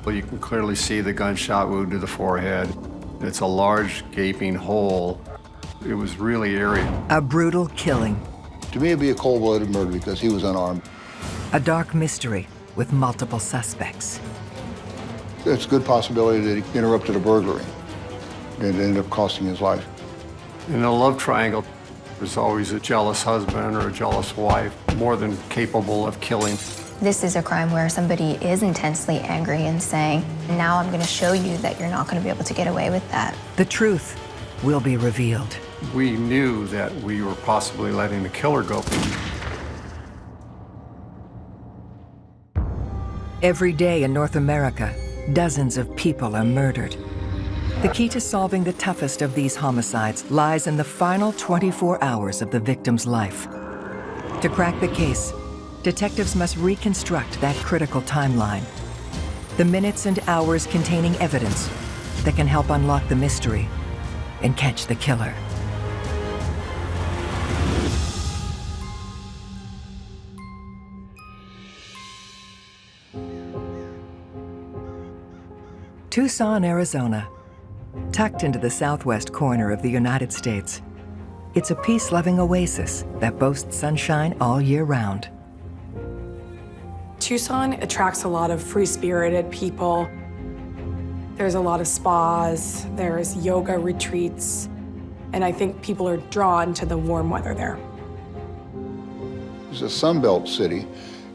Well, you can clearly see the gunshot wound to the forehead. It's a large, gaping hole. It was really eerie. A brutal killing. To me, it'd be a cold-blooded murder because he was unarmed. A dark mystery with multiple suspects. It's a good possibility that he interrupted a burglary and ended up costing his life. In a love triangle, there's always a jealous husband or a jealous wife, more than capable of killing. This is a crime where somebody is intensely angry and saying, now I'm going to show you that you're not going to be able to get away with that. The truth will be revealed. We knew that we were possibly letting the killer go. Every day in North America, dozens of people are murdered. The key to solving the toughest of these homicides lies in the final 24 hours of the victim's life. To crack the case, detectives must reconstruct that critical timeline. The minutes and hours containing evidence that can help unlock the mystery and catch the killer. Tucson, Arizona, tucked into the southwest corner of the United States. It's a peace-loving oasis that boasts sunshine all year round. Tucson attracts a lot of free-spirited people. There's a lot of spas, there's yoga retreats, and I think people are drawn to the warm weather there. It's a Sunbelt city,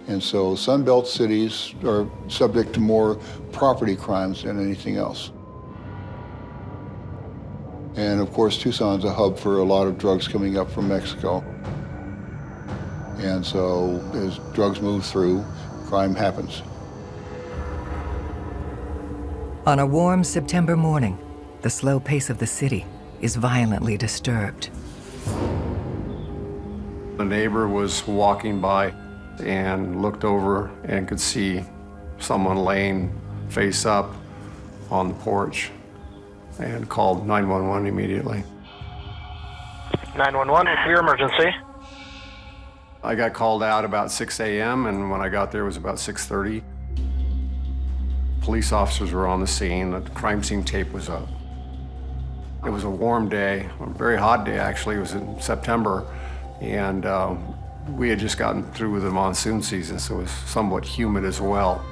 and so Sunbelt cities are subject to more property crimes than anything else. And of course, Tucson's a hub for a lot of drugs coming up from Mexico. And so as drugs move through, crime happens. On a warm September morning, the slow pace of the city is violently disturbed. The neighbor was walking by and looked over and could see someone laying face up on the porch and called 911 immediately. 911, what's your emergency? I got called out about 6 a.m. and when I got there it was about 6:30. Police officers were on the scene. The crime scene tape was up. It was a warm day, a very hot day actually. It was in September, and we had just gotten through with the monsoon season, so it was somewhat humid as well.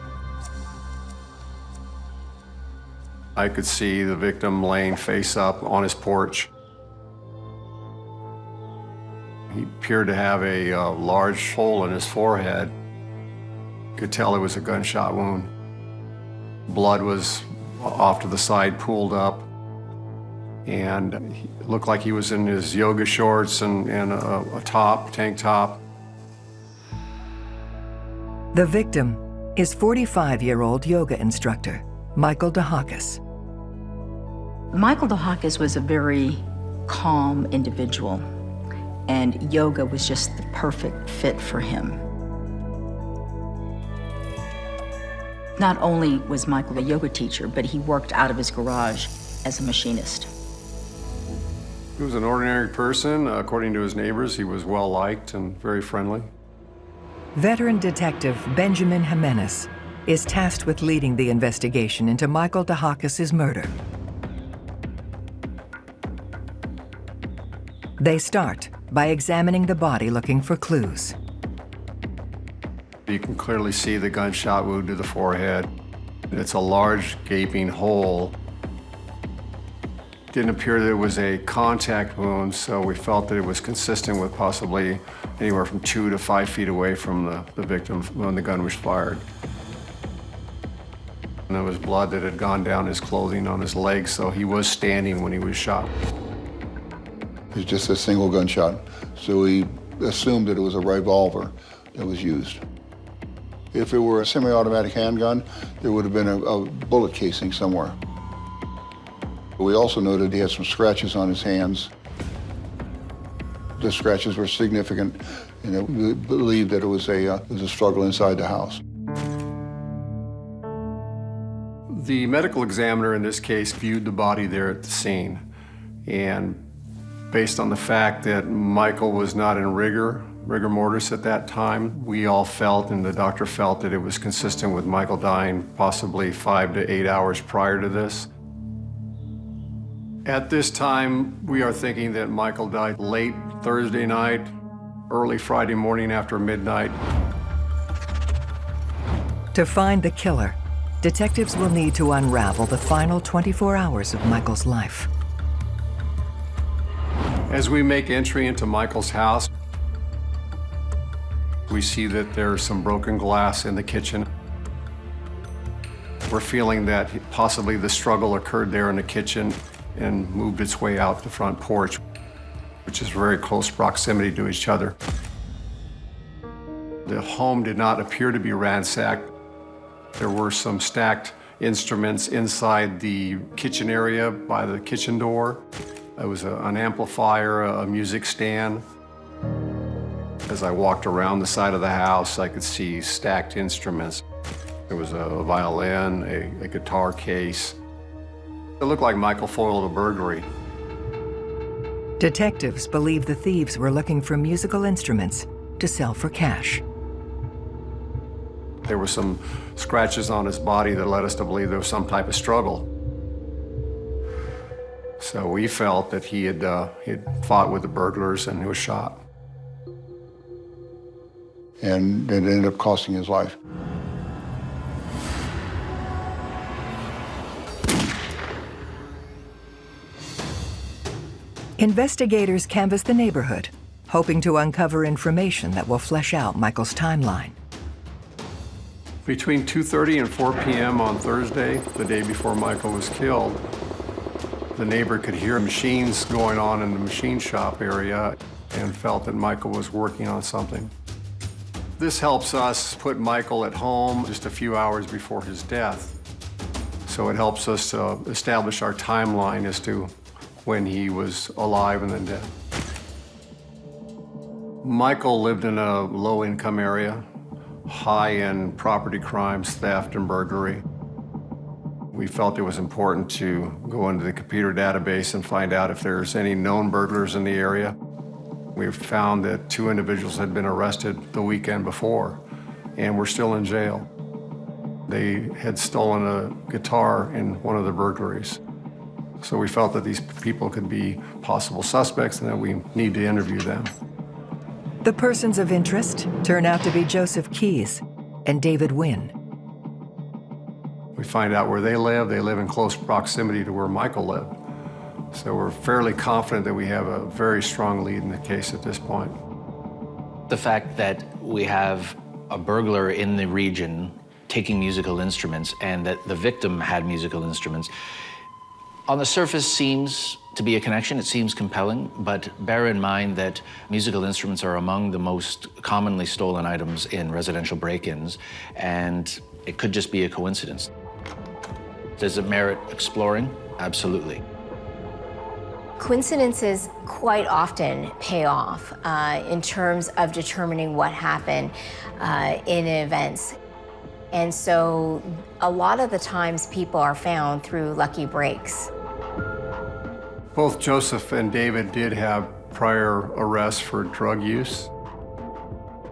I could see the victim laying face up on his porch. He appeared to have a large hole in his forehead. Could tell it was a gunshot wound. Blood was off to the side, pooled up, and it looked like he was in his yoga shorts and a tank top. The victim is 45-year-old yoga instructor, Michael Dakis. Michael Dakis was a very calm individual, and yoga was just the perfect fit for him. Not only was Michael a yoga teacher, but he worked out of his garage as a machinist. He was an ordinary person. According to his neighbors, he was well-liked and very friendly. Veteran detective Benjamin Jimenez is tasked with leading the investigation into Michael Dakis' murder. They start by examining the body looking for clues. You can clearly see the gunshot wound to the forehead. It's a large, gaping hole. Didn't appear that it was a contact wound, so we felt that it was consistent with possibly anywhere from 2 to 5 feet away from the victim when the gun was fired. And there was blood that had gone down his clothing on his legs, so he was standing when he was shot. It was just a single gunshot, so we assumed that it was a revolver that was used. If it were a semi-automatic handgun, there would have been a bullet casing somewhere. We also noted he had some scratches on his hands. The scratches were significant, and we believed that it was a struggle inside the house. The medical examiner in this case viewed the body there at the scene, and based on the fact that Michael was not in rigor, rigor mortis at that time. We all felt, and the doctor felt, that it was consistent with Michael dying possibly 5 to 8 hours prior to this. At this time, we are thinking that Michael died late Thursday night, early Friday morning after midnight. To find the killer, detectives will need to unravel the final 24 hours of Michael's life. As we make entry into Michael's house, we see that there's some broken glass in the kitchen. We're feeling that possibly the struggle occurred there in the kitchen and moved its way out the front porch, which is very close proximity to each other. The home did not appear to be ransacked. There were some stacked instruments inside the kitchen area by the kitchen door. There was an amplifier, a music stand. As I walked around the side of the house, I could see stacked instruments. There was a violin, a guitar case. It looked like Michael foiled a burglary. Detectives believe the thieves were looking for musical instruments to sell for cash. There were some scratches on his body that led us to believe there was some type of struggle. So we felt that he had fought with the burglars and he was shot. And it ended up costing his life. Investigators canvass the neighborhood, hoping to uncover information that will flesh out Michael's timeline. Between 2:30 and 4 p.m. on Thursday, the day before Michael was killed, the neighbor could hear machines going on in the machine shop area and felt that Michael was working on something. This helps us put Michael at home just a few hours before his death. So it helps us to establish our timeline as to when he was alive and then dead. Michael lived in a low-income area, high in property crimes, theft, and burglary. We felt it was important to go into the computer database and find out if there's any known burglars in the area. We found that 2 individuals had been arrested the weekend before and were still in jail. They had stolen a guitar in one of the burglaries. So we felt that these people could be possible suspects and that we need to interview them. The persons of interest turn out to be Joseph Keyes and David Wynn. We find out where they live. They live in close proximity to where Michael lived. So we're fairly confident that we have a very strong lead in the case at this point. The fact that we have a burglar in the region taking musical instruments and that the victim had musical instruments, on the surface seems to be a connection. It seems compelling, but bear in mind that musical instruments are among the most commonly stolen items in residential break-ins, and it could just be a coincidence. Does it merit exploring? Absolutely. Coincidences quite often pay off in terms of determining what happened in events. And so a lot of the times people are found through lucky breaks. Both Joseph and David did have prior arrests for drug use.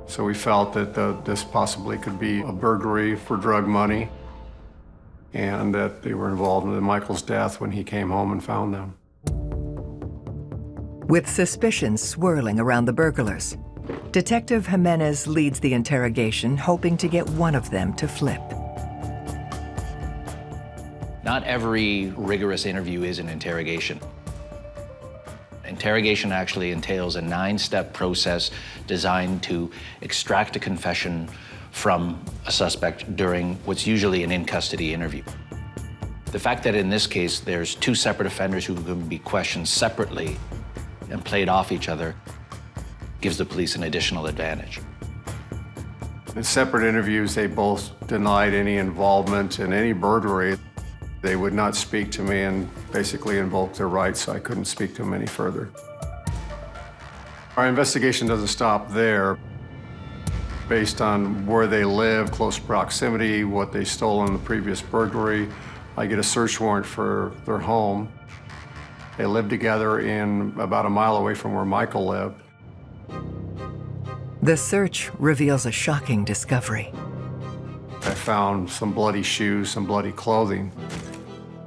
So we felt that this possibly could be a burglary for drug money and that they were involved in Michael's death when he came home and found them. With suspicions swirling around the burglars, Detective Jimenez leads the interrogation, hoping to get one of them to flip. Not every rigorous interview is an interrogation. Interrogation actually entails a 9-step process designed to extract a confession from a suspect during what's usually an in-custody interview. The fact that in this case there's 2 separate offenders who can be questioned separately and played off each other gives the police an additional advantage. In separate interviews, they both denied any involvement in any burglary. They would not speak to me and basically invoked their rights, so I couldn't speak to them any further. Our investigation doesn't stop there. Based on where they live, close proximity, what they stole in the previous burglary, I get a search warrant for their home. They lived together in about a mile away from where Michael lived. The search reveals a shocking discovery. I found some bloody shoes, some bloody clothing.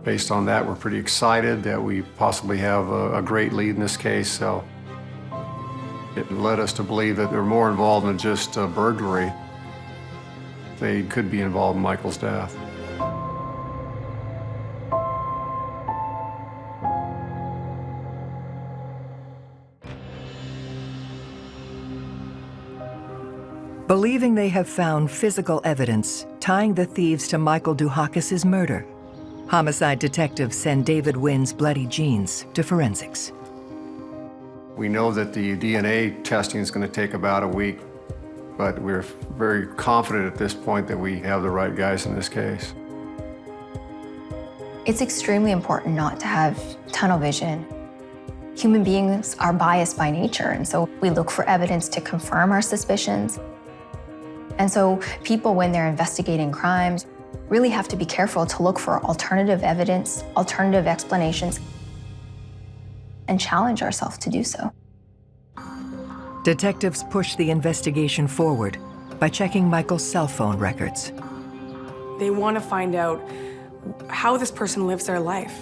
Based on that, we're pretty excited that we possibly have a great lead in this case. So it led us to believe that they're more involved than just burglary. They could be involved in Michael's death. Believing they have found physical evidence tying the thieves to Michael Dakis' murder, homicide detectives send David Wynn's bloody jeans to forensics. We know that the DNA testing is going to take about a week, but we're very confident at this point that we have the right guys in this case. It's extremely important not to have tunnel vision. Human beings are biased by nature, and so we look for evidence to confirm our suspicions. And so people, when they're investigating crimes, really have to be careful to look for alternative evidence, alternative explanations, and challenge ourselves to do so. Detectives push the investigation forward by checking Michael's cell phone records. They want to find out how this person lives their life,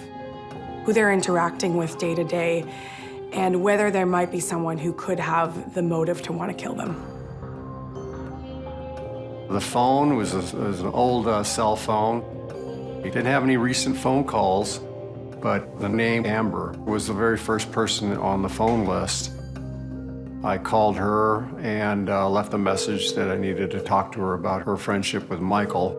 who they're interacting with day to day, and whether there might be someone who could have the motive to want to kill them. The phone was an old cell phone. He didn't have any recent phone calls, but the name Amber was the very first person on the phone list. I called her and left a message that I needed to talk to her about her friendship with Michael.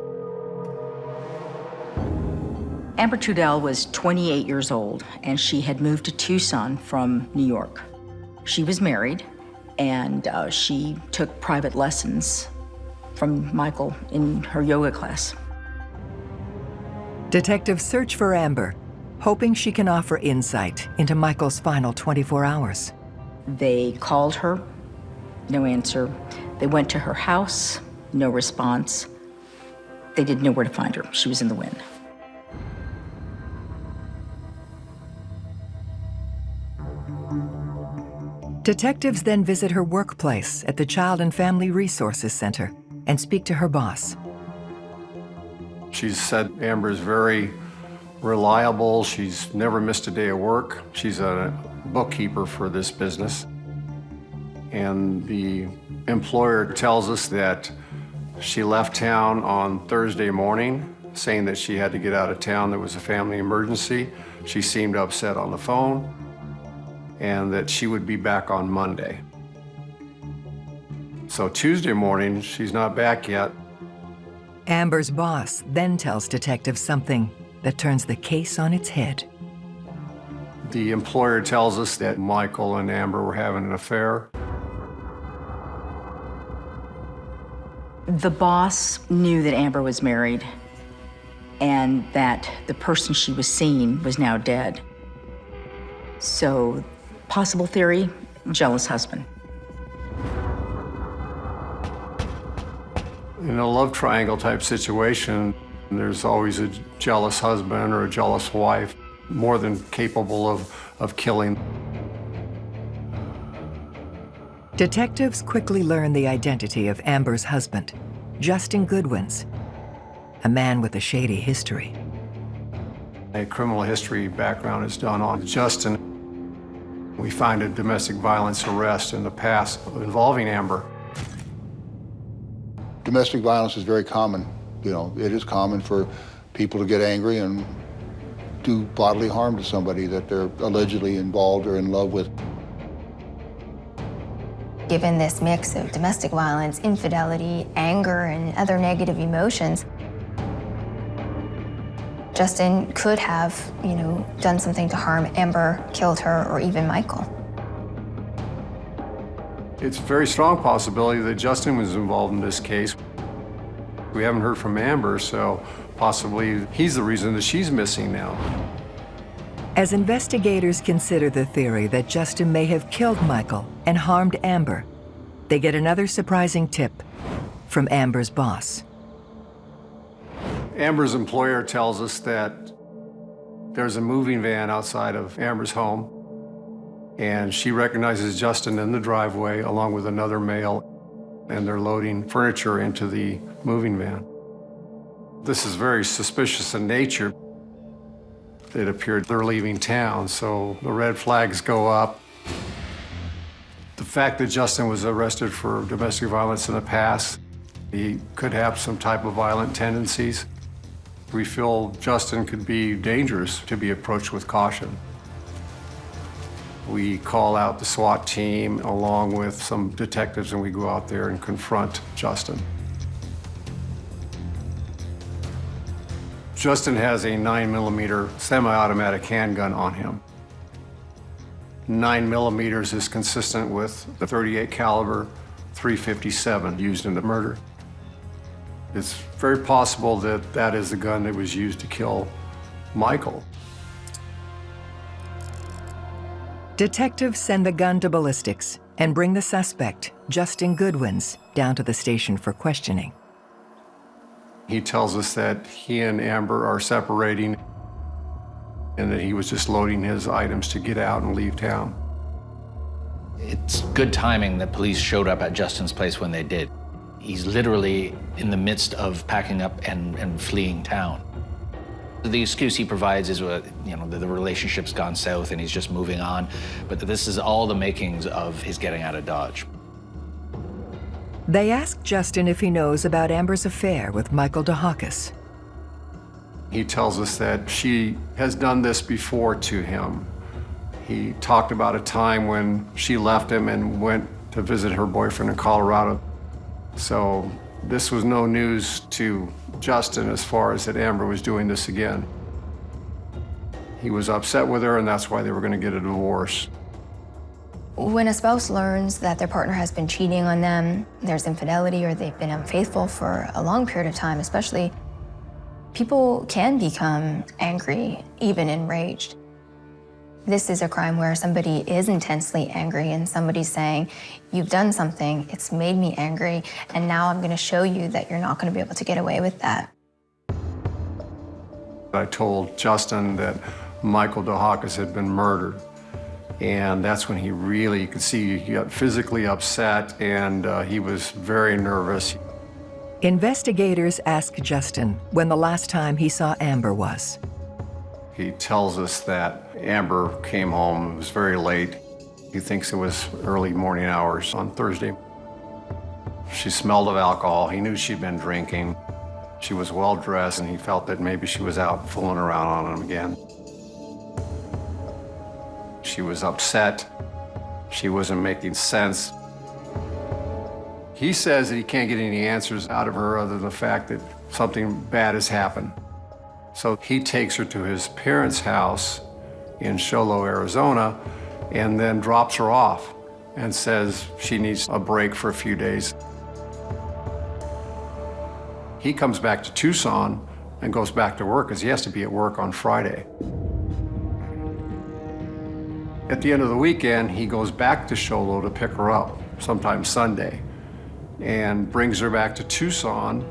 Amber Trudell was 28 years old, and she had moved to Tucson from New York. She was married, and she took private lessons from Michael in her yoga class. Detectives search for Amber, hoping she can offer insight into Michael's final 24 hours. They called her, no answer. They went to her house, no response. They didn't know where to find her. She was in the wind. Detectives then visit her workplace at the Child and Family Resources Center and speak to her boss. She said Amber is very reliable. She's never missed a day of work. She's a bookkeeper for this business. And the employer tells us that she left town on Thursday morning, saying that she had to get out of town. There was a family emergency. She seemed upset on the phone, and that she would be back on Monday. So Tuesday morning, she's not back yet. Amber's boss then tells detectives something that turns the case on its head. The employer tells us that Michael and Amber were having an affair. The boss knew that Amber was married and that the person she was seeing was now dead. So, possible theory, jealous husband. In a love triangle type situation, there's always a jealous husband or a jealous wife, more than capable of killing. Detectives quickly learn the identity of Amber's husband, Justin Goodwins, a man with a shady history. A criminal history background is done on Justin. We find a domestic violence arrest in the past involving Amber. Domestic violence is very common. You know, it is common for people to get angry and do bodily harm to somebody that they're allegedly involved or in love with. Given this mix of domestic violence, infidelity, anger, and other negative emotions, Justin could have, done something to harm Amber, killed her, or even Michael. It's a very strong possibility that Justin was involved in this case. We haven't heard from Amber, so possibly he's the reason that she's missing now. As investigators consider the theory that Justin may have killed Michael and harmed Amber, they get another surprising tip from Amber's boss. Amber's employer tells us that there's a moving van outside of Amber's home, and she recognizes Justin in the driveway along with another male. and they're loading furniture into the moving van. This is very suspicious in nature. It appeared they're leaving town, so the red flags go up. The fact that Justin was arrested for domestic violence in the past, he could have some type of violent tendencies. We feel Justin could be dangerous to be approached with caution. We call out the SWAT team along with some detectives, and we go out there and confront Justin. Justin has a 9mm semi-automatic handgun on him. 9mm is consistent with the .38 caliber 357 used in the murder. It's very possible that that is the gun that was used to kill Michael. Detectives send the gun to ballistics and bring the suspect, Justin Goodwins, down to the station for questioning. He tells us that he and Amber are separating and that he was just loading his items to get out and leave town. It's good timing that police showed up at Justin's place when they did. He's literally in the midst of packing up and fleeing town. The excuse he provides is, the relationship's gone south and he's just moving on, but this is all the makings of his getting out of Dodge. They ask Justin if he knows about Amber's affair with Michael Dakis. He tells us that she has done this before to him. He talked about a time when she left him and went to visit her boyfriend in Colorado. So this was no news to Justin as far as that Amber was doing this again. He was upset with her, and that's why they were going to get a divorce. When a spouse learns that their partner has been cheating on them, there's infidelity, or they've been unfaithful for a long period of time, especially, people can become angry, even enraged. This is a crime where somebody is intensely angry and somebody's saying, you've done something, it's made me angry, and now I'm going to show you that you're not going to be able to get away with that. I told Justin that Michael Dakis had been murdered. And that's when he really, you could see he got physically upset, and he was very nervous. Investigators ask Justin when the last time he saw Amber was. He tells us that Amber came home, it was very late. He thinks it was early morning hours on Thursday. She smelled of alcohol. He knew she'd been drinking. She was well dressed, and he felt that maybe she was out fooling around on him again. She was upset. She wasn't making sense. He says that he can't get any answers out of her other than the fact that something bad has happened. So he takes her to his parents' house in Sholo, Arizona, and then drops her off and says she needs a break for a few days. He comes back to Tucson and goes back to work because he has to be at work on Friday. At the end of the weekend, he goes back to Sholo to pick her up, sometime Sunday, and brings her back to Tucson,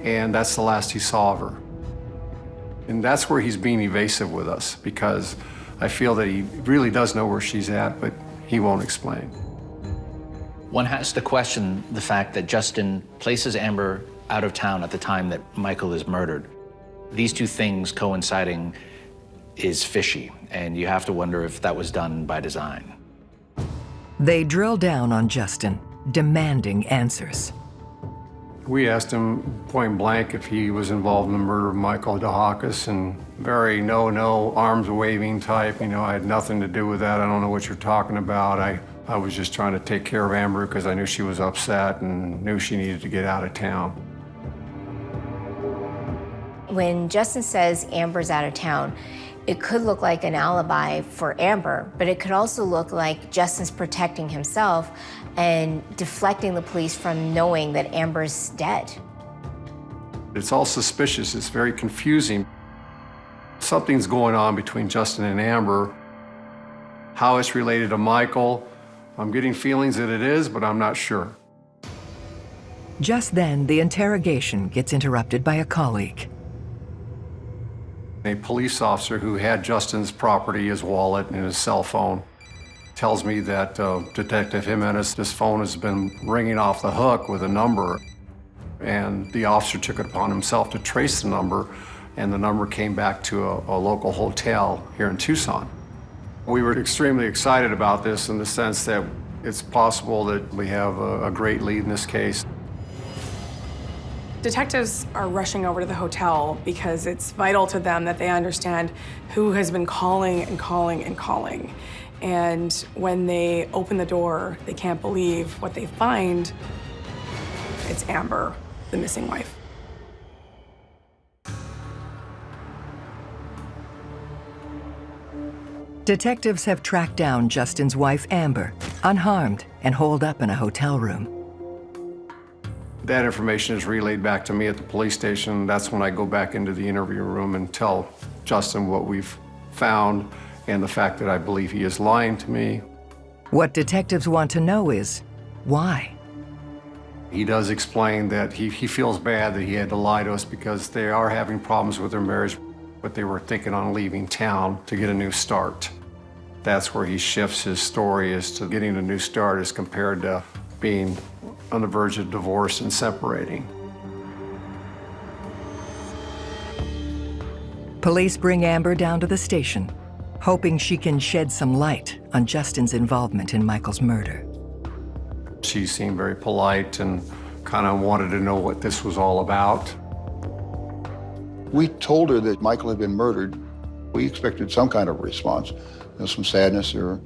and that's the last he saw of her. And that's where he's being evasive with us, because I feel that he really does know where she's at, but he won't explain. One has to question the fact that Justin places Amber out of town at the time that Michael is murdered. These two things coinciding is fishy, and you have to wonder if that was done by design. They drill down on Justin, demanding answers. We asked him point blank if he was involved in the murder of Michael Dakis, and very no, arms waving type. I had nothing to do with that. I don't know what you're talking about. I was just trying to take care of Amber because I knew she was upset and knew she needed to get out of town. When Justin says Amber's out of town, it could look like an alibi for Amber, but it could also look like Justin's protecting himself and deflecting the police from knowing that Amber's dead. It's all suspicious. It's very confusing. Something's going on between Justin and Amber. How it's related to Michael, I'm getting feelings that it is, but I'm not sure. Just then, the interrogation gets interrupted by a colleague. A police officer who had Justin's property, his wallet, and his cell phone. tells me that Detective Jimenez's phone has been ringing off the hook with a number, and the officer took it upon himself to trace the number, and the number came back to a local hotel here in Tucson. We were extremely excited about this in the sense that it's possible that we have a great lead in this case. Detectives are rushing over to the hotel because it's vital to them that they understand who has been calling and calling and calling. And when they open the door, they can't believe what they find. It's Amber, the missing wife. Detectives have tracked down Justin's wife, Amber, unharmed and holed up in a hotel room. That information is relayed back to me at the police station. That's when I go back into the interview room and tell Justin what we've found and the fact that I believe he is lying to me. What detectives want to know is why. He does explain that he feels bad that he had to lie to us because they are having problems with their marriage, but they were thinking on leaving town to get a new start. That's where he shifts his story as to getting a new start as compared to being on the verge of divorce and separating. Police bring Amber down to the station, hoping she can shed some light on Justin's involvement in Michael's murder. She seemed very polite and kind of wanted to know what this was all about. We told her that Michael had been murdered. We expected some kind of response, some sadness or,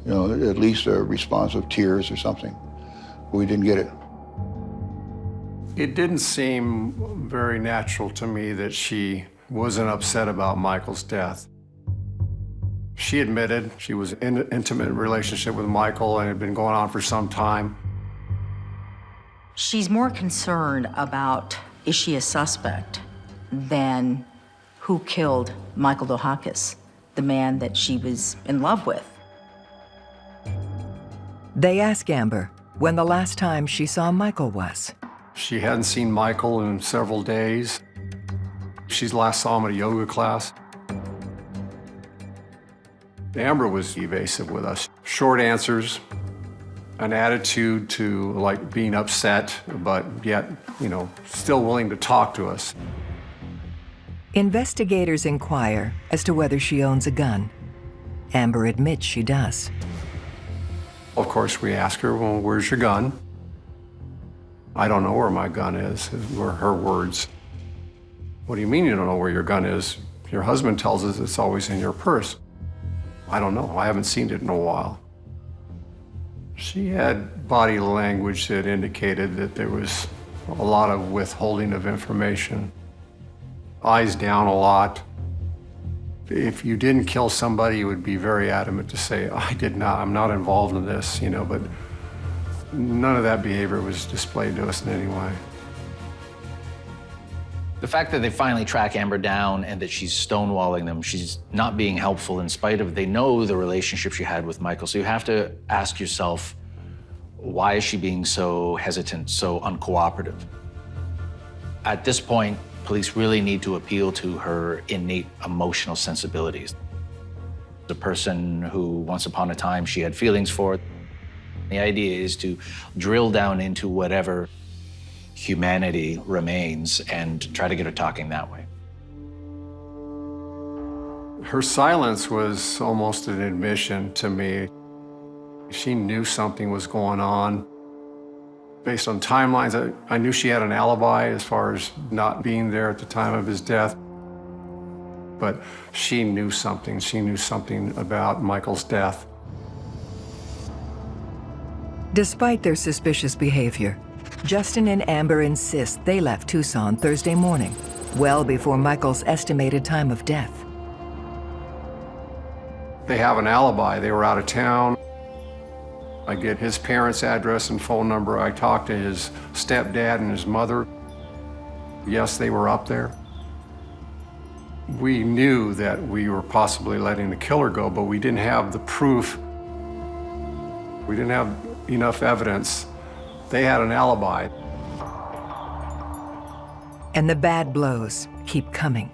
at least a response of tears or something. We didn't get it. It didn't seem very natural to me that she wasn't upset about Michael's death. She admitted she was in an intimate relationship with Michael and it had been going on for some time. She's more concerned about, is she a suspect, than who killed Michael Dakis, the man that she was in love with. They ask Amber when the last time she saw Michael was. She hadn't seen Michael in several days. She last saw him at a yoga class. Amber was evasive with us. Short answers, an attitude to like being upset, but yet, still willing to talk to us. Investigators inquire as to whether she owns a gun. Amber admits she does. Of course, we ask her, well, where's your gun? I don't know where my gun is, were her words. What do you mean you don't know where your gun is? Your husband tells us it's always in your purse. I don't know, I haven't seen it in a while. She had body language that indicated that there was a lot of withholding of information. Eyes down a lot. If you didn't kill somebody, you would be very adamant to say, I did not, I'm not involved in this, but none of that behavior was displayed to us in any way. The fact that they finally track Amber down and that she's stonewalling them, she's not being helpful in spite of, they know the relationship she had with Michael. So you have to ask yourself, why is she being so hesitant, so uncooperative? At this point, police really need to appeal to her innate emotional sensibilities. The person who once upon a time she had feelings for. The idea is to drill down into whatever humanity remains and try to get her talking that way. Her silence was almost an admission to me. She knew something was going on. Based on timelines, I knew she had an alibi as far as not being there at the time of his death. But she knew something. She knew something about Michael's death. Despite their suspicious behavior, Justin and Amber insist they left Tucson Thursday morning, well before Michael's estimated time of death. They have an alibi. They were out of town. I get his parents' address and phone number. I talk to his stepdad and his mother. Yes, they were up there. We knew that we were possibly letting the killer go, but we didn't have the proof. We didn't have enough evidence. They had an alibi. And the bad blows keep coming.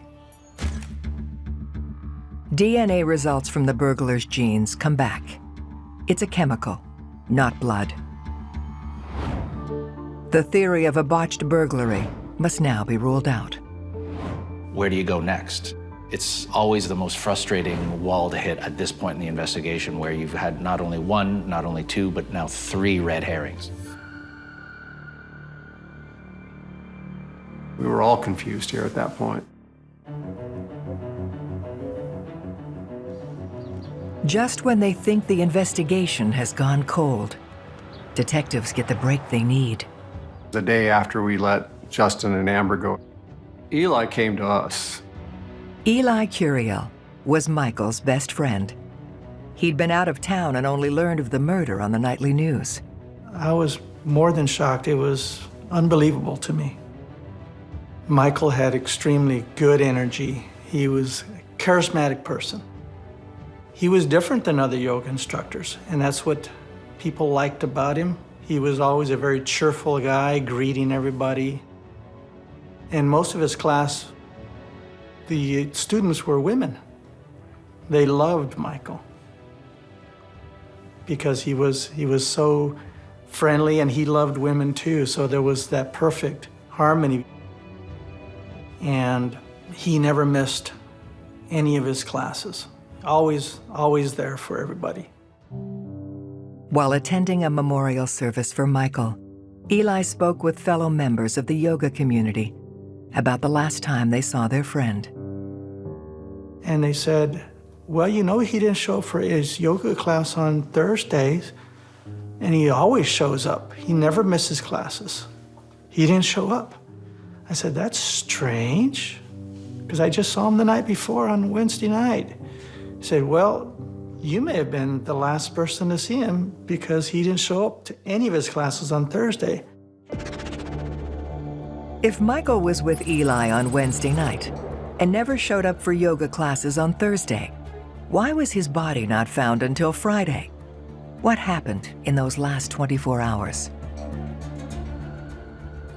DNA results from the burglar's genes come back. It's a chemical, not blood. The theory of a botched burglary must now be ruled out. Where do you go next? It's always the most frustrating wall to hit at this point in the investigation, where you've had not only one, not only two, but now 3 red herrings. We were all confused here at that point. Just when they think the investigation has gone cold, detectives get the break they need. The day after we let Justin and Amber go, Eli came to us. Eli Curiel was Michael's best friend. He'd been out of town and only learned of the murder on the nightly news. I was more than shocked. It was unbelievable to me. Michael had extremely good energy. He was a charismatic person. He was different than other yoga instructors, and that's what people liked about him. He was always a very cheerful guy, greeting everybody. And most of his class, the students were women. They loved Michael because he was so friendly, and he loved women too, so there was that perfect harmony. And he never missed any of his classes. Always there for everybody. While attending a memorial service for Michael, Eli spoke with fellow members of the yoga community about the last time they saw their friend. And they said, well, you know, he didn't show up for his yoga class on Thursdays, and he always shows up. He never misses classes. He didn't show up. I said, that's strange, because I just saw him the night before on Wednesday night. He said, well, you may have been the last person to see him because he didn't show up to any of his classes on Thursday. If Michael was with Eli on Wednesday night and never showed up for yoga classes on Thursday, why was his body not found until Friday? What happened in those last 24 hours?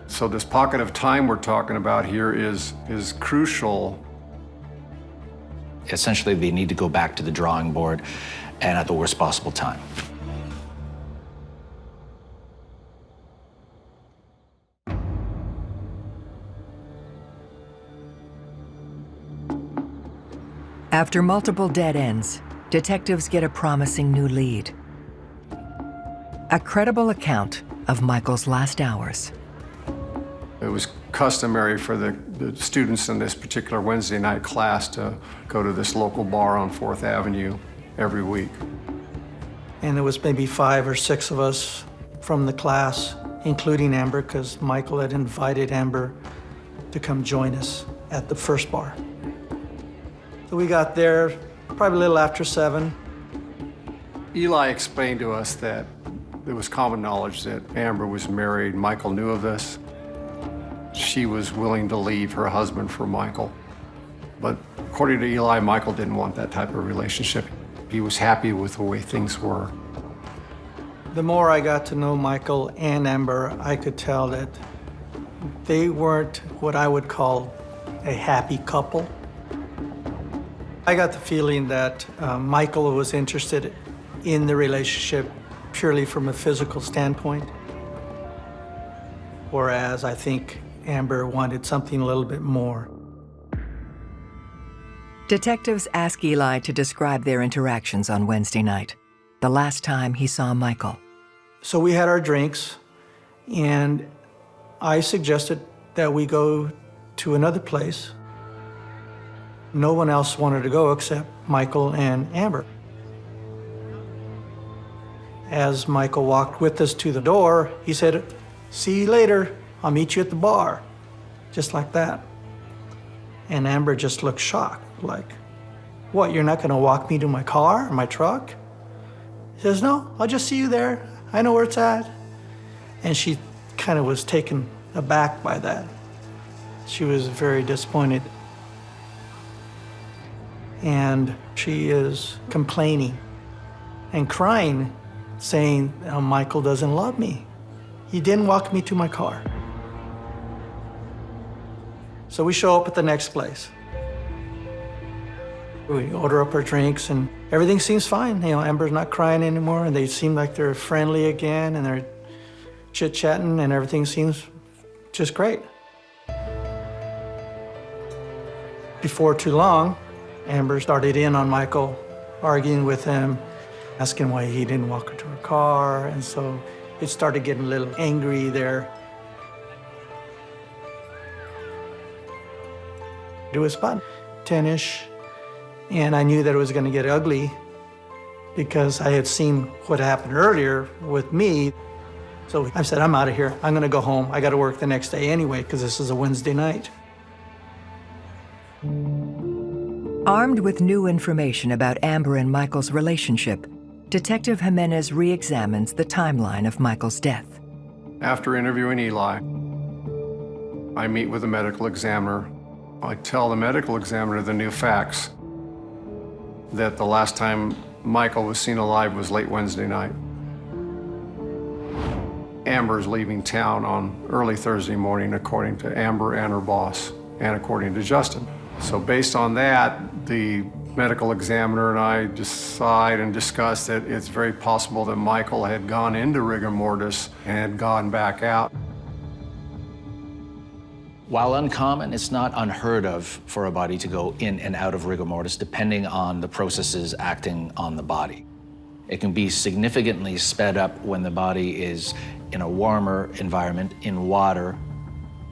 So this pocket of time we're talking about here is crucial. Essentially, they need to go back to the drawing board, and at the worst possible time. After multiple dead ends, detectives get a promising new lead. A credible account of Michael's last hours. It was customary for the students in this particular Wednesday night class to go to this local bar on 4th Avenue every week. And there was maybe 5 or 6 of us from the class, including Amber, because Michael had invited Amber to come join us at the first bar. So we got there probably a little after 7. Eli explained to us that it was common knowledge that Amber was married. Michael knew of this. She was willing to leave her husband for Michael. But according to Eli, Michael didn't want that type of relationship. He was happy with the way things were. The more I got to know Michael and Amber, I could tell that they weren't what I would call a happy couple. I got the feeling that Michael was interested in the relationship purely from a physical standpoint, whereas I think Amber wanted something a little bit more. Detectives ask Eli to describe their interactions on Wednesday night, the last time he saw Michael. So we had our drinks, and I suggested that we go to another place. No one else wanted to go except Michael and Amber. As Michael walked with us to the door, he said, "See you later. I'll meet you at the bar," just like that. And Amber just looked shocked, like, "What, you're not gonna walk me to my car, or my truck?" He says, "No, I'll just see you there. I know where it's at." And she kind of was taken aback by that. She was very disappointed. And she is complaining and crying, saying, "Oh, Michael doesn't love me. He didn't walk me to my car." So we show up at the next place. We order up our drinks and everything seems fine. You know, Amber's not crying anymore and they seem like they're friendly again and they're chit-chatting and everything seems just great. Before too long, Amber started in on Michael, arguing with him, asking why he didn't walk her to her car, and so it started getting a little angry there. It was about 10-ish, and I knew that it was going to get ugly because I had seen what happened earlier with me. So I said, I'm out of here. I'm going to go home. I got to work the next day anyway because this is a Wednesday night. Armed with new information about Amber and Michael's relationship, Detective Jimenez re-examines the timeline of Michael's death. After interviewing Eli, I meet with the medical examiner. I tell the medical examiner the new facts, that the last time Michael was seen alive was late Wednesday night. Amber's leaving town on early Thursday morning, according to Amber and her boss, and according to Justin. So based on that, the medical examiner and I decide and discuss that it's very possible that Michael had gone into rigor mortis and had gone back out. While uncommon, it's not unheard of for a body to go in and out of rigor mortis depending on the processes acting on the body. It can be significantly sped up when the body is in a warmer environment, in water.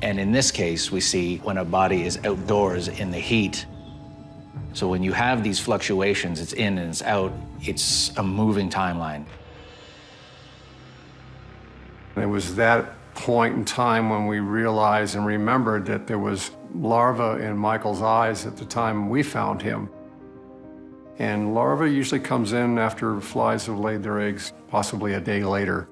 And in this case, we see when a body is outdoors in the heat. So when you have these fluctuations, it's in and it's out, it's a moving timeline. It was that point in time when we realized and remembered that there was larva in Michael's eyes at the time we found him. And larva usually comes in after flies have laid their eggs, possibly a day later.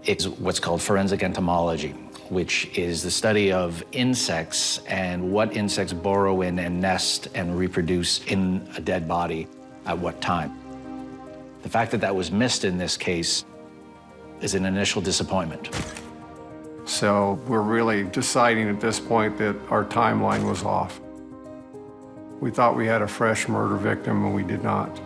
It's what's called forensic entomology, which is the study of insects and what insects burrow in and nest and reproduce in a dead body at what time. The fact that that was missed in this case is an initial disappointment. So we're really deciding at this point that our timeline was off. We thought we had a fresh murder victim, and we did not.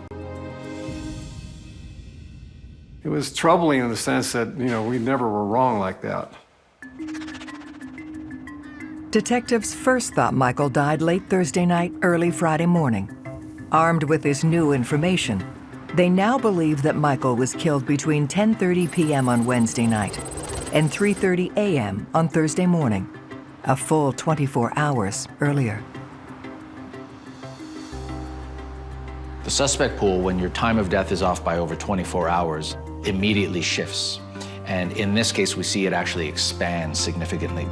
It was troubling in the sense that, we never were wrong like that. Detectives first thought Michael died late Thursday night, early Friday morning. Armed with this new information, they now believe that Michael was killed between 10:30 p.m. on Wednesday night and 3:30 a.m. on Thursday morning, a full 24 hours earlier. The suspect pool, when your time of death is off by over 24 hours, immediately shifts. And in this case, we see it actually expand significantly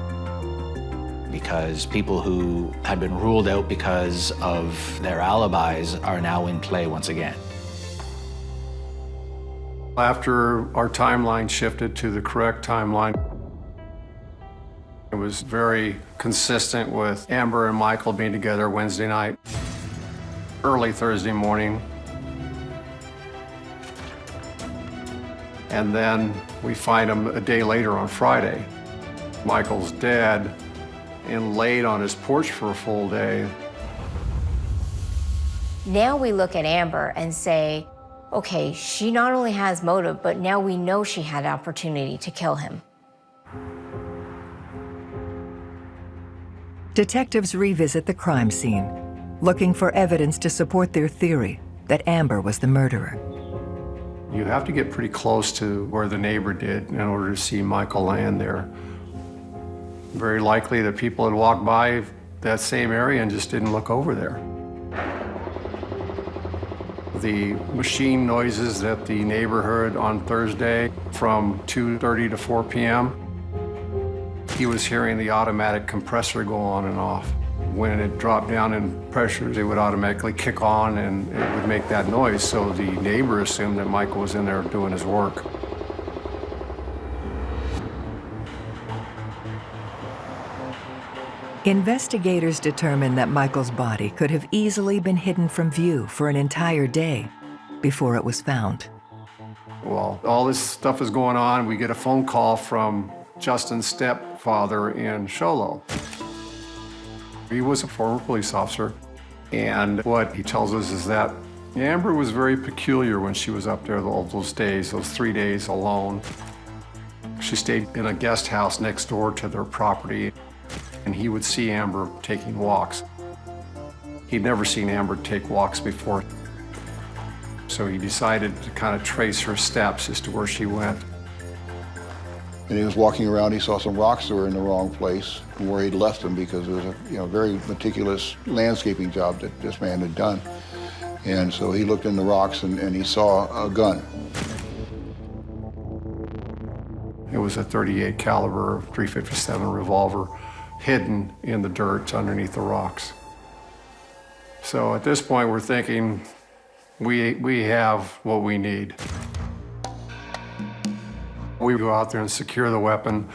because people who had been ruled out because of their alibis are now in play once again. After our timeline shifted to the correct timeline, it was very consistent with Amber and Michael being together Wednesday night, early Thursday morning. And then we find him a day later on Friday. Michael's dead and laid on his porch for a full day. Now we look at Amber and say, okay, she not only has motive, but now we know she had opportunity to kill him. Detectives revisit the crime scene, looking for evidence to support their theory that Amber was the murderer. You have to get pretty close to where the neighbor did in order to see Michael land there. Very likely that people had walked by that same area and just didn't look over there. The machine noises that the neighbor heard on Thursday from 2:30 to 4 p.m., he was hearing the automatic compressor go on and off. When it dropped down in pressure, it would automatically kick on and it would make that noise. So the neighbor assumed that Michael was in there doing his work. Investigators determined that Michael's body could have easily been hidden from view for an entire day before it was found. Well, all this stuff is going on. We get a phone call from Justin's stepfather in Sholo. He was a former police officer. And what he tells us is that Amber was very peculiar when she was up there all those days, those 3 days alone. She stayed in a guest house next door to their property, and he would see Amber taking walks. He'd never seen Amber take walks before, so he decided to kind of trace her steps as to where she went. And he was walking around, he saw some rocks that were in the wrong place from where he'd left them, because it was a very meticulous landscaping job that this man had done. And so he looked in the rocks and he saw a gun. It was a .38 caliber .357 revolver hidden in the dirt underneath the rocks. So at this point, we're thinking, we have what we need. We go out there and secure the weapon.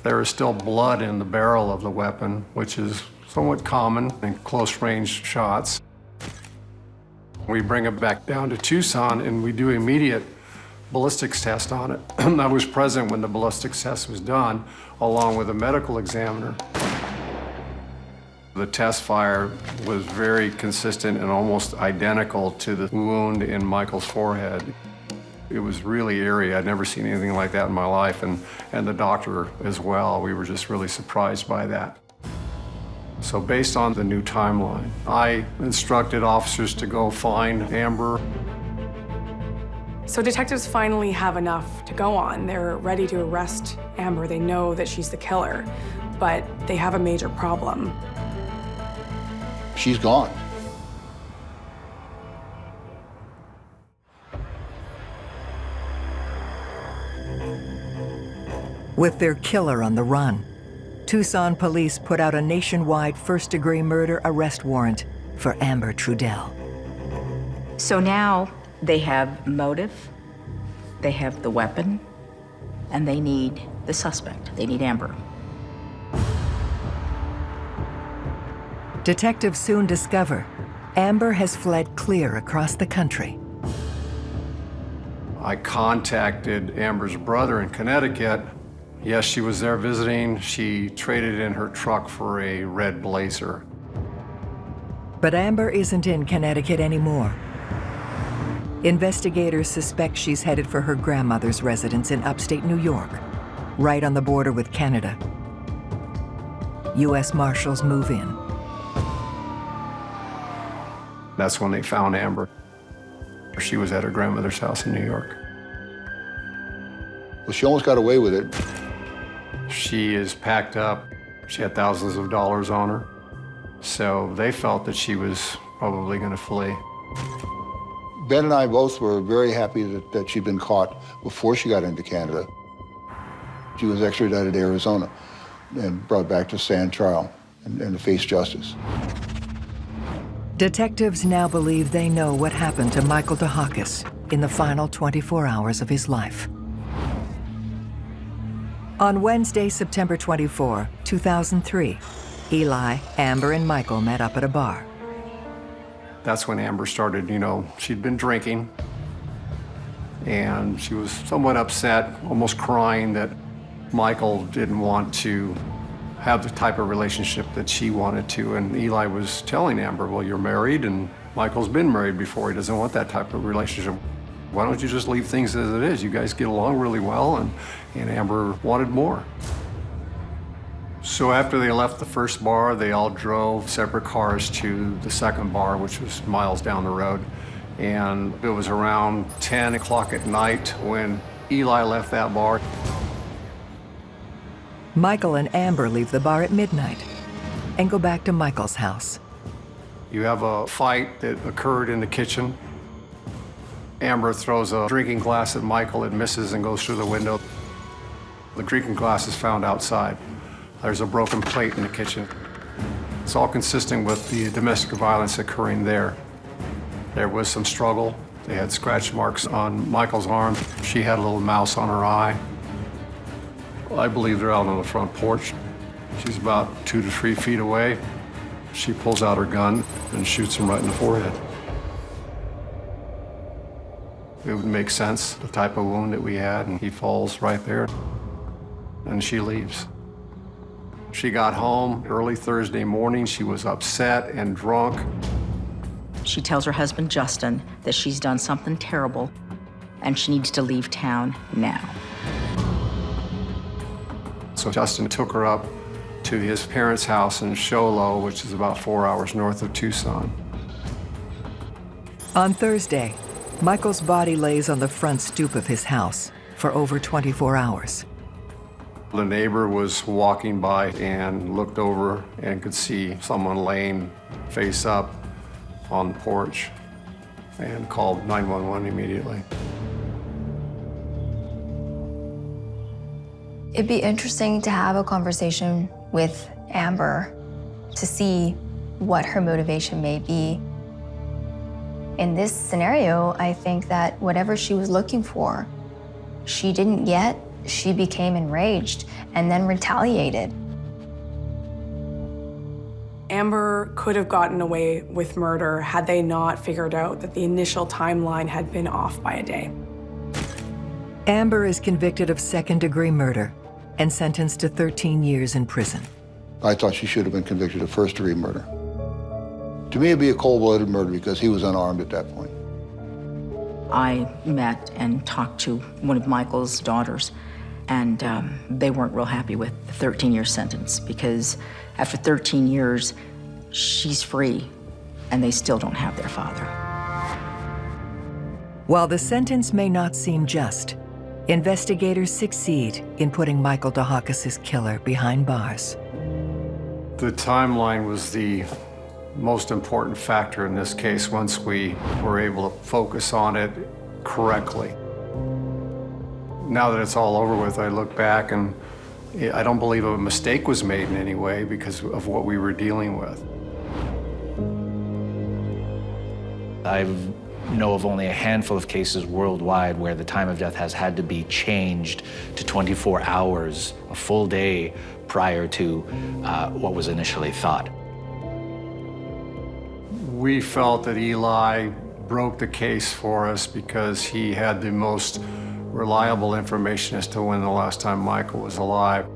There is still blood in the barrel of the weapon, which is somewhat common in close-range shots. We bring it back down to Tucson and we do immediate ballistics test on it. I was present when the ballistics test was done, along with a medical examiner. The test fire was very consistent and almost identical to the wound in Michael's forehead. It was really eerie. I'd never seen anything like that in my life, and the doctor as well. We were just really surprised by that. So based on the new timeline, I instructed officers to go find Amber. So detectives finally have enough to go on. They're ready to arrest Amber. They know that she's the killer, but they have a major problem. She's gone. With their killer on the run, Tucson police put out a nationwide first-degree murder arrest warrant for Amber Trudell. So now they have motive, they have the weapon, and they need the suspect. They need Amber. Detectives soon discover Amber has fled clear across the country. I contacted Amber's brother in Connecticut. Yes, she was there visiting. She traded in her truck for a red Blazer. But Amber isn't in Connecticut anymore. Investigators suspect she's headed for her grandmother's residence in upstate New York, right on the border with Canada. U.S. Marshals move in. That's when they found Amber. She was at her grandmother's house in New York. Well, she almost got away with it. She is packed up. She had thousands of dollars on her. So they felt that she was probably going to flee. Ben and I both were very happy that she'd been caught before she got into Canada. She was extradited to Arizona and brought back to stand trial and to face justice. Detectives now believe they know what happened to Michael Dakis in the final 24 hours of his life. On Wednesday, September 24, 2003, Eli, Amber, and Michael met up at a bar. That's when Amber started, she'd been drinking, and she was somewhat upset, almost crying that Michael didn't want to have the type of relationship that she wanted to. And Eli was telling Amber, well, you're married, and Michael's been married before. He doesn't want that type of relationship. Why don't you just leave things as it is? You guys get along really well, and Amber wanted more. So after they left the first bar, they all drove separate cars to the second bar, which was miles down the road. And it was around 10 o'clock at night when Eli left that bar. Michael and Amber leave the bar at midnight and go back to Michael's house. You have a fight that occurred in the kitchen. Amber throws a drinking glass at Michael. It misses and goes through the window. The drinking glass is found outside. There's a broken plate in the kitchen. It's all consistent with the domestic violence occurring there. There was some struggle. They had scratch marks on Michael's arm. She had a little mouse on her eye. I believe they're out on the front porch. She's about 2 to 3 feet away. She pulls out her gun and shoots him right in the forehead. It would make sense, the type of wound that we had, and he falls right there, and she leaves. She got home early Thursday morning. She was upset and drunk. She tells her husband, Justin, that she's done something terrible and she needs to leave town now. So Justin took her up to his parents' house in Show Low, which is about 4 hours north of Tucson. On Thursday, Michael's body lays on the front stoop of his house for over 24 hours. The neighbor was walking by and looked over and could see someone laying face up on the porch and called 911 immediately. It'd be interesting to have a conversation with Amber to see what her motivation may be. In this scenario, I think that whatever she was looking for, she didn't get. She became enraged and then retaliated. Amber could have gotten away with murder had they not figured out that the initial timeline had been off by a day. Amber is convicted of second-degree murder and sentenced to 13 years in prison. I thought she should have been convicted of first-degree murder. To me, it'd be a cold-blooded murder because he was unarmed at that point. I met and talked to one of Michael's daughters, and they weren't real happy with the 13-year sentence because after 13 years, she's free, and they still don't have their father. While the sentence may not seem just, investigators succeed in putting Michael Dakis' killer behind bars. The timeline was the most important factor in this case once we were able to focus on it correctly. Now that it's all over with, I look back and I don't believe a mistake was made in any way because of what we were dealing with. I know of only a handful of cases worldwide where the time of death has had to be changed to 24 hours, a full day prior to what was initially thought. We felt that Eli broke the case for us because he had the most reliable information as to when the last time Michael was alive.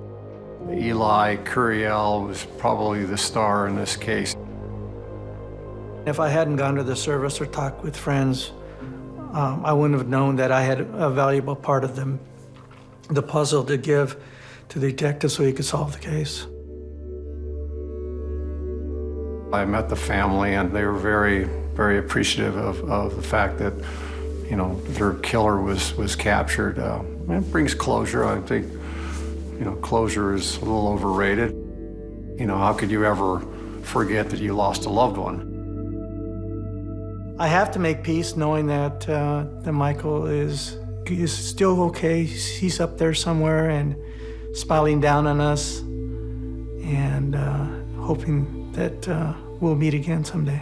Eli Curiel was probably the star in this case. If I hadn't gone to the service or talked with friends, I wouldn't have known that I had a valuable part of the puzzle to give to the detective so he could solve the case. I met the family and they were very, very appreciative of the fact that, you know, their killer was captured. It brings closure. I think, you know, closure is a little overrated. You know, how could you ever forget that you lost a loved one? I have to make peace knowing that Michael is still okay. He's up there somewhere and smiling down on us and hoping that we'll meet again someday.